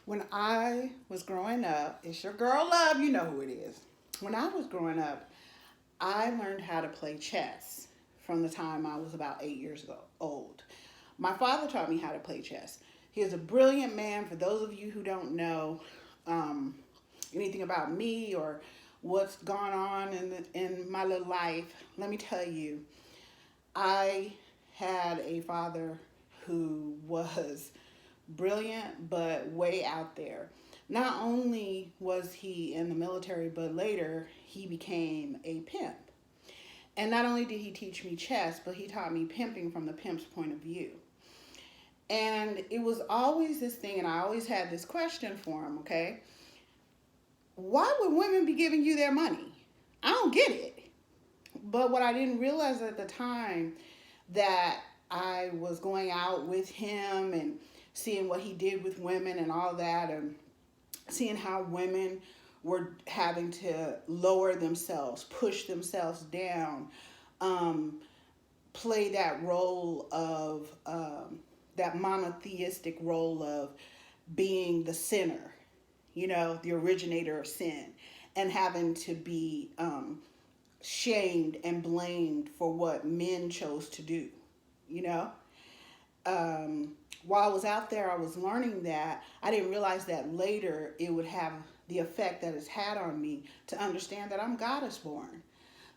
When I was growing up, it's your girl Love, you know who it is. When I was growing up, I learned how to play chess from the time I was about 8 years old. My father taught me how to play chess. He is a brilliant man. For those of you who don't know um, anything about me or what's gone on in my little life, let me tell you, I had a father who was brilliant but way out there. Not only was he in the military, but later he became a pimp. And not only did he teach me chess, but he taught me pimping from the pimp's point of view. And it was always this thing, and I always had this question for him, okay? Why would women be giving you their money? I don't get it. But what I didn't realize at the time that I was going out with him and seeing what he did with women and all that, and seeing how women were having to lower themselves, push themselves down, um, play that role of that monotheistic role of being the sinner, the originator of sin, and having to be shamed and blamed for what men chose to do, you know? While I was out there, I was learning that. I didn't realize that later it would have the effect that it's had on me to understand that I'm goddess born.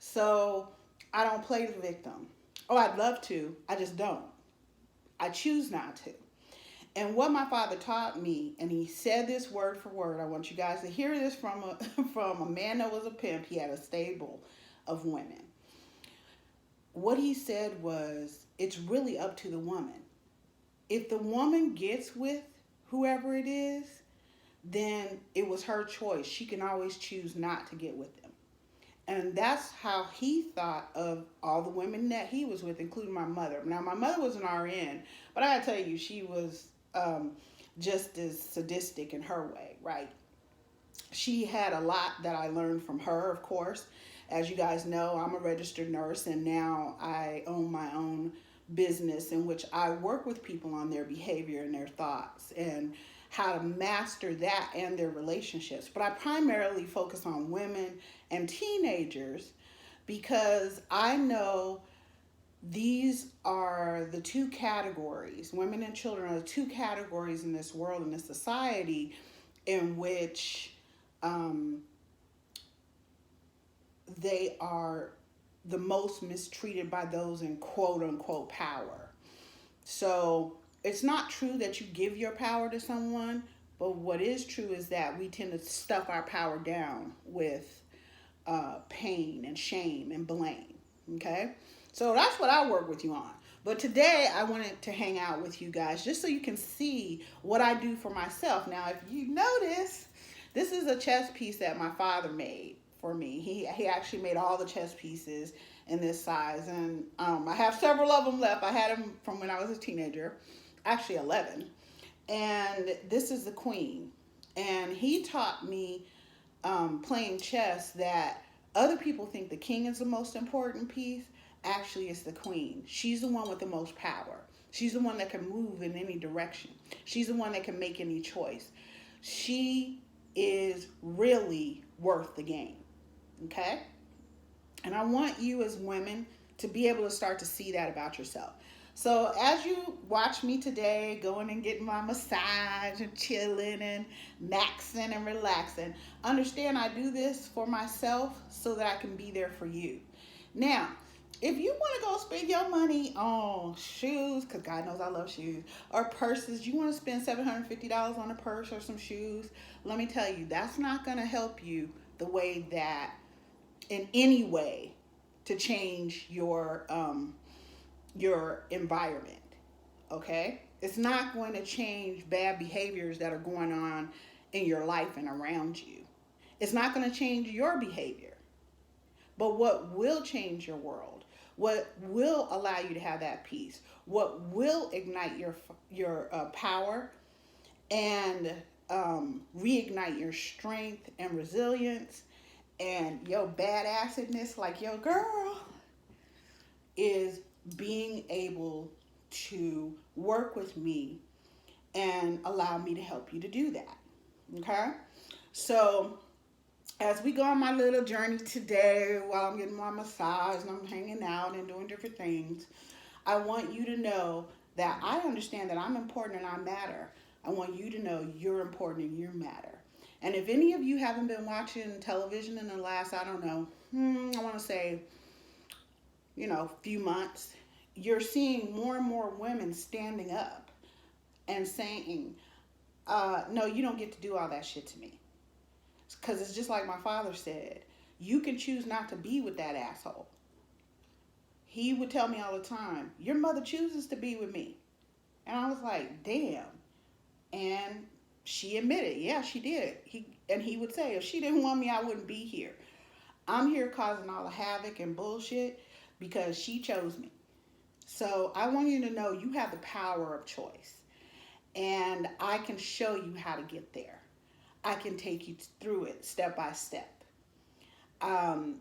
So I don't play the victim. Oh, I'd love to. I just don't. I choose not to. And what my father taught me, and he said this word for word, I want you guys to hear this from from a man that was a pimp. He had a stable of women. What he said was, it's really up to the woman. If the woman gets with whoever it is, then it was her choice. She can always choose not to get with them. And that's how he thought of all the women that he was with, including my mother. Now, my mother was an RN, but I gotta tell you, she was just as sadistic in her way, right? She had a lot that I learned from her, of course. As you guys know, I'm a registered nurse, and now I own my own business in which I work with people on their behavior and their thoughts and how to master that and their relationships. But I primarily focus on women and teenagers because I know these are the two categories. Women and children are the two categories in this world, in this society, in which they are the most mistreated by those in quote unquote power. So it's not true that you give your power to someone, but what is true is that we tend to stuff our power down with pain and shame and blame. Okay? So that's what I work with you on. But today I wanted to hang out with you guys just so you can see what I do for myself. Now, if you notice, this is a chess piece that my father made for me. He actually made all the chess pieces in this size, and I have several of them left. I had them from when I was a teenager, actually 11. And this is the queen. And he taught me playing chess that other people think the king is the most important piece. Actually, it's the queen. She's the one with the most power. She's the one that can move in any direction. She's the one that can make any choice. She is really worth the game. Okay? And I want you as women to be able to start to see that about yourself. So as you watch me today, going and getting my massage and chilling and maxing and relaxing, understand I do this for myself so that I can be there for you. Now, if you want to go spend your money on shoes, because God knows I love shoes, or purses, you want to spend $750 on a purse or some shoes, let me tell you, that's not going to help you the way that, in any way, to change your environment, okay? It's not going to change bad behaviors that are going on in your life and around you. It's not going to change your behavior. But what will change your world, what will allow you to have that peace, what will ignite your power and reignite your strength and resilience and your badassedness like your girl, is being able to work with me and allow me to help you to do that. Okay? So, as we go on my little journey today, while I'm getting my massage and I'm hanging out and doing different things, I want you to know that I understand that I'm important and I matter. I want you to know you're important and you matter. And if any of you haven't been watching television in the last, I don't know, I want to say, few months, you're seeing more and more women standing up and saying, no, you don't get to do all that shit to me. Because it's just like my father said, you can choose not to be with that asshole. He would tell me all the time, your mother chooses to be with me. And I was like, damn. And she admitted, yeah, she did. He would say, if she didn't want me, I wouldn't be here. I'm here causing all the havoc and bullshit because she chose me. So I want you to know you have the power of choice. And I can show you how to get there. I can take you through it step by step.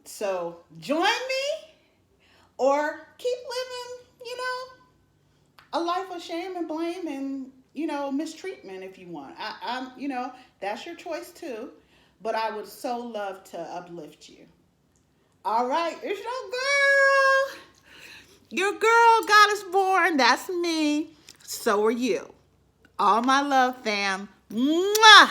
So join me or keep living, a life of shame and blame and, mistreatment if you want. That's your choice too. But I would so love to uplift you. All right, it's your girl. Your girl, Goddess Born. That's me. So are you. All my love, fam. Mwah!